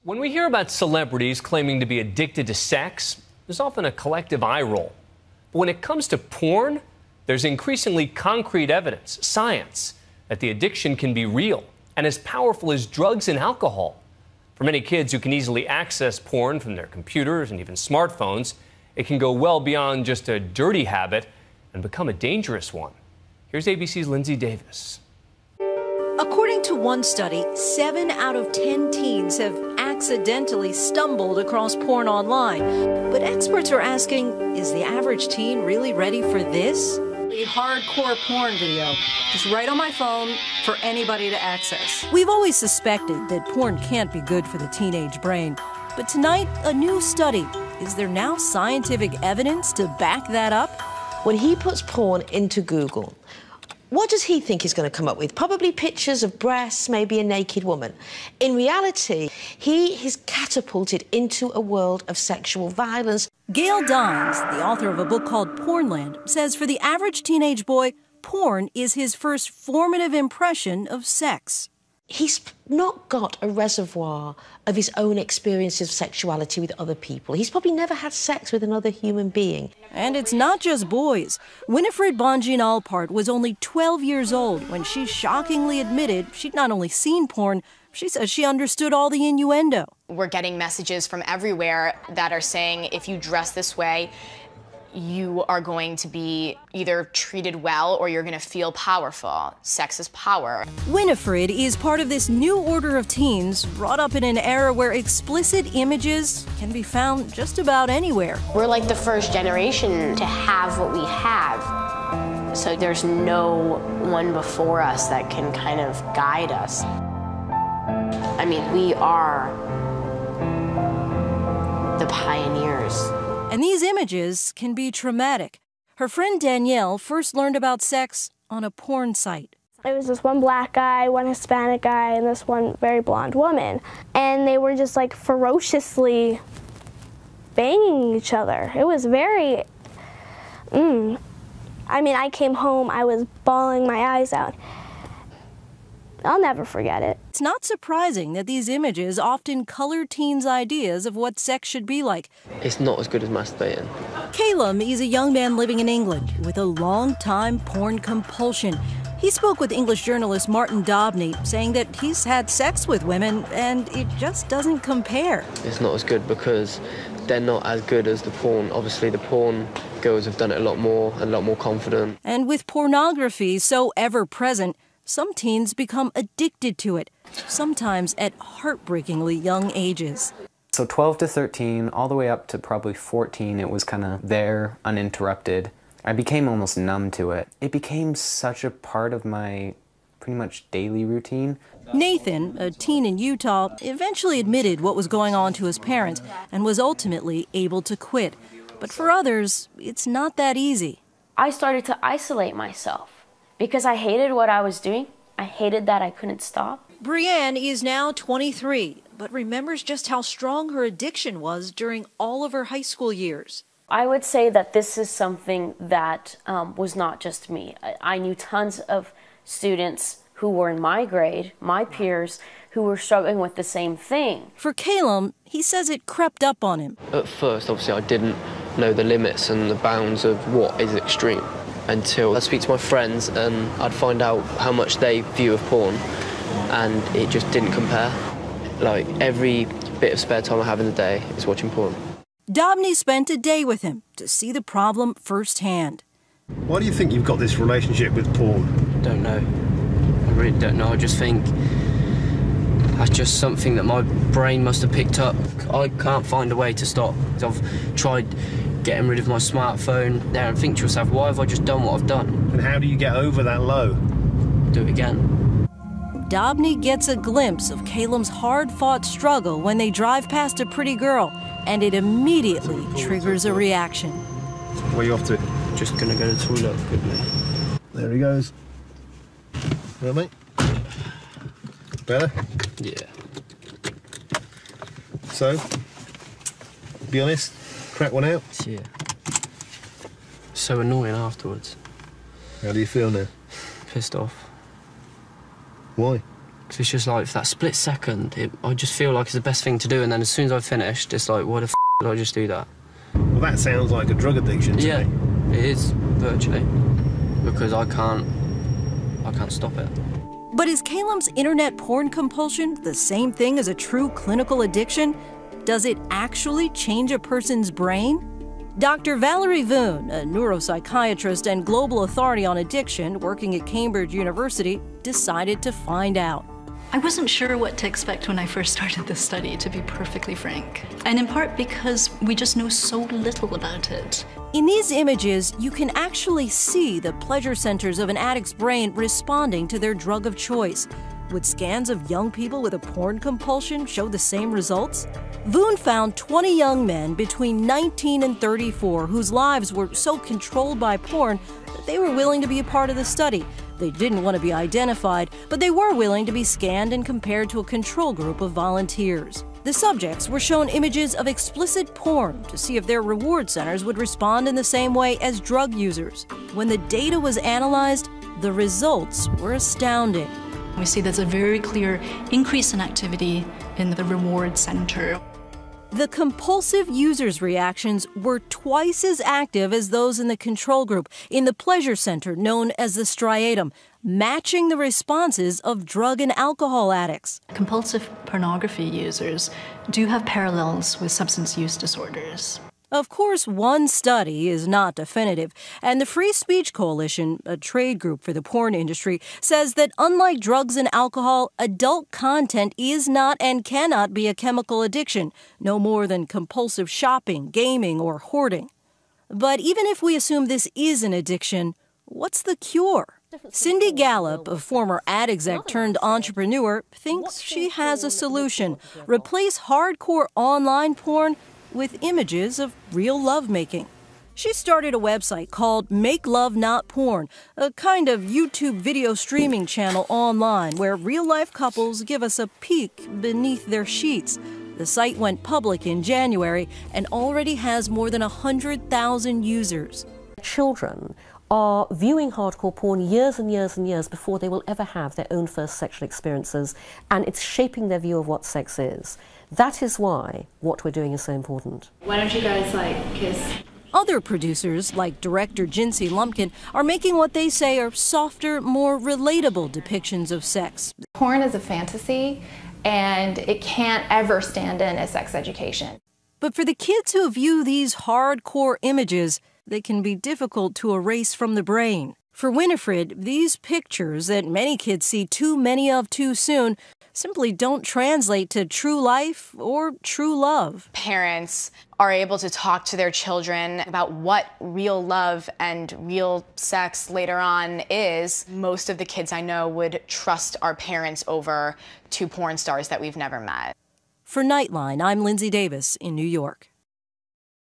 When we hear about celebrities claiming to be addicted to sex, there's often a collective eye roll. But when it comes to porn, there's increasingly concrete evidence, science, that the addiction can be real and as powerful as drugs and alcohol. For many kids who can easily access porn from their computers and even smartphones, it can go well beyond just a dirty habit and become a dangerous one. Here's ABC's Lindsay Davis. According to one study, 7 out of 10 teens have accidentally stumbled across porn online. But experts are asking, is the average teen really ready for this? A hardcore porn video, just right on my phone for anybody to access. We've always suspected that porn can't be good for the teenage brain. But tonight, a new study. Is there now scientific evidence to back that up? When he puts porn into Google, what does he think he's going to come up with? Probably pictures of breasts, maybe a naked woman. In reality, he is catapulted into a world of sexual violence. Gail Dines, the author of a book called Pornland, says for the average teenage boy, porn is his first formative impression of sex. He's not got a reservoir of his own experience of sexuality with other people. He's probably never had sex with another human being. And it's not just boys. Winifred Bonjean Alpart was only 12 years old when she shockingly admitted she'd not only seen porn, she says she understood all the innuendo. We're getting messages from everywhere that are saying if you dress this way, you are going to be either treated well or you're going to feel powerful. Sex is power. Winifred is part of this new order of teens brought up in an era where explicit images can be found just about anywhere. We're like the first generation to have what we have. So there's no one before us that can kind of guide us. I mean, we are the pioneers. And these images can be traumatic. Her friend Danielle first learned about sex on a porn site. It was this one black guy, one Hispanic guy, and this one very blonde woman. And they were just like ferociously banging each other. It was very, I mean, I came home, I was bawling my eyes out. I'll never forget it. It's not surprising that these images often color teens' ideas of what sex should be like. It's not as good as masturbating. Calum is a young man living in England with a long-time porn compulsion. He spoke with English journalist Martin Dobney, saying that he's had sex with women and it just doesn't compare. It's not as good because they're not as good as the porn. Obviously, the porn girls have done it a lot more confident. And with pornography so ever-present, some teens become addicted to it, sometimes at heartbreakingly young ages. So 12 to 13, all the way up to probably 14, it was kind of there, uninterrupted. I became almost numb to it. It became such a part of my pretty much daily routine. Nathan, a teen in Utah, eventually admitted what was going on to his parents and was ultimately able to quit. But for others, it's not that easy. I started to isolate myself because I hated what I was doing. I hated that I couldn't stop. Brienne is now 23, but remembers just how strong her addiction was during all of her high school years. I would say that this is something that was not just me. I knew tons of students who were in my grade, my peers, who were struggling with the same thing. For Calum, he says it crept up on him. At first, obviously, I didn't know the limits and the bounds of what is extreme until I'd speak to my friends and I'd find out how much they view of porn, and it just didn't compare. Like, every bit of spare time I have in the day is watching porn. Dobney spent a day with him to see the problem firsthand. Why do you think you've got this relationship with porn? Don't know. I really don't know. I just think that's just something that my brain must have picked up. I can't find a way to stop. I've tried getting rid of my smartphone there and think to yourself, why have I just done what I've done? And how do you get over that low? Do it again. Dobney gets a glimpse of Calum's hard-fought struggle when they drive past a pretty girl, and it immediately triggers a reaction. Where are you off to? Just gonna go to the toilet quickly. There he goes. Well, mate? Better? Yeah. So, be honest, crack one out? Yeah. So annoying afterwards. How do you feel now? Pissed off. Why? Because it's just like, for that split second, I just feel like it's the best thing to do, and then as soon as I've finished, it's like, why the f*** did I just do that? Well, that sounds like a drug addiction to me. Yeah, it is, virtually, because I can't stop it. But is Calum's internet porn compulsion the same thing as a true clinical addiction? Does it actually change a person's brain? Dr. Valerie Voon, a neuropsychiatrist and global authority on addiction working at Cambridge University, decided to find out. I wasn't sure what to expect when I first started this study, to be perfectly frank. And in part because we just know so little about it. In these images, you can actually see the pleasure centers of an addict's brain responding to their drug of choice. Would scans of young people with a porn compulsion show the same results? Voon found 20 young men between 19 and 34 whose lives were so controlled by porn that they were willing to be a part of the study. They didn't want to be identified, but they were willing to be scanned and compared to a control group of volunteers. The subjects were shown images of explicit porn to see if their reward centers would respond in the same way as drug users. When the data was analyzed, the results were astounding. We see there's a very clear increase in activity in the reward center. The compulsive users' reactions were twice as active as those in the control group in the pleasure center known as the striatum, matching the responses of drug and alcohol addicts. Compulsive pornography users do have parallels with substance use disorders. Of course, one study is not definitive, and the Free Speech Coalition, a trade group for the porn industry, says that unlike drugs and alcohol, adult content is not and cannot be a chemical addiction, no more than compulsive shopping, gaming, or hoarding. But even if we assume this is an addiction, what's the cure? Cindy Gallup, a former ad exec turned entrepreneur, thinks she has a solution. Replace hardcore online porn with images of real lovemaking. She started a website called Make Love Not Porn, a kind of YouTube video streaming channel online where real-life couples give us a peek beneath their sheets. The site went public in January and already has more than 100,000 users. Children are viewing hardcore porn years and years and years before they will ever have their own first sexual experiences, and it's shaping their view of what sex is. That is why what we're doing is so important. Why don't you guys, kiss? Other producers, like director Jinsey Lumpkin, are making what they say are softer, more relatable depictions of sex. Porn is a fantasy, and it can't ever stand in as sex education. But for the kids who view these hardcore images, they can be difficult to erase from the brain. For Winifred, these pictures that many kids see too many of too soon simply don't translate to true life or true love. Parents are able to talk to their children about what real love and real sex later on is. Most of the kids I know would trust our parents over to porn stars that we've never met. For Nightline, I'm Lindsay Davis in New York.